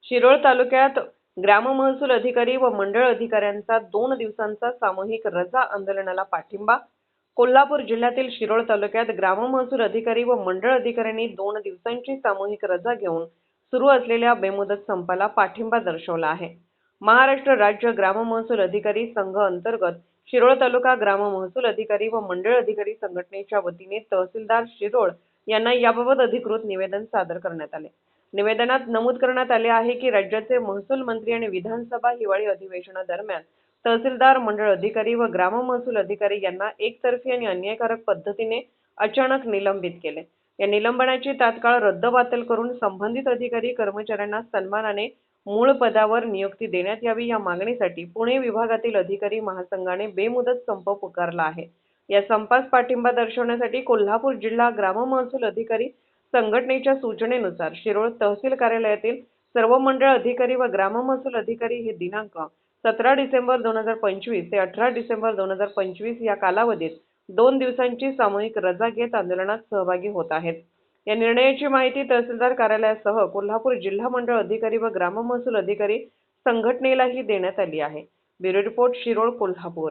शिरोळ तालुक्यात ग्राममहसूल अधिकारी व मंडळ अधिकाऱ्यांचा 2 दिवसांचा सामूहिक रजा आंदोलनाला पाठिंबा. कोल्हापूर जिल्ह्यातील शिरोळ तालुक्यात ग्राममहसूल अधिकारी व मंडळ अधिकाऱ्यांनी 2 दिवसांची सामूहिक रजा घेऊन सुरू असलेल्या बेमुदत संपाला पाठिंबा दर्शवला आहे. महाराष्ट्र राज्य ग्राममहसूल अधिकारी संघ अंतर्गत शिरोळ तालुका ग्राममहसूल अधिकारी व मंडळ अधिकारी संघटनेच्या वतीने तहसीलदार शिरोळ यांना याबाबत अधिकृत निवेदन सादर करण्यात आले. निवेदनात नमूद करण्यात आले आहे की राज्याचे महसूल मंत्री आणि विधानसभा हिवाळी अधिवेशनादरम्यान तहसीलदार, मंडळ अधिकारी व ग्राममहसूल अधिकारी यांना एकतर्फी आणि अन्यायकारक पद्धतीने अचानक निलंबित केले. या निलंबनाची तात्काळ रद्दबातल करून संबंधित अधिकारी कर्मचाऱ्यांना सन्मानाने मूळ पदावर नियुक्ती देण्यात यावी या मागणीसाठी पुणे विभागातील अधिकारी महासंघाने बेमुदत संप पुकारला आहे. या संपास पाठिंबा दर्शवण्यासाठी कोल्हापूर जिल्हा ग्राममहसूल अधिकारी संघटनेच्या सूचनेनुसार शिरोळ तहसील कार्यालयातील सर्व मंडळ अधिकारी व ग्राममहसूल अधिकारी हे दिनांक 17 डिसेंबर 2025 ते 18 डिसेंबर 2025 या कालावधीत 2 दिवसांची सामूहिक रजा घेत आंदोलनात सहभागी होत आहेत. या निर्णयाची माहिती तहसीलदार कार्यालयासह कोल्हापूर जिल्हा मंडळ अधिकारी व ग्राममहसूल अधिकारी संघटनेलाही देण्यात आली आहे. Bureau report, Shirol, Kolhapur.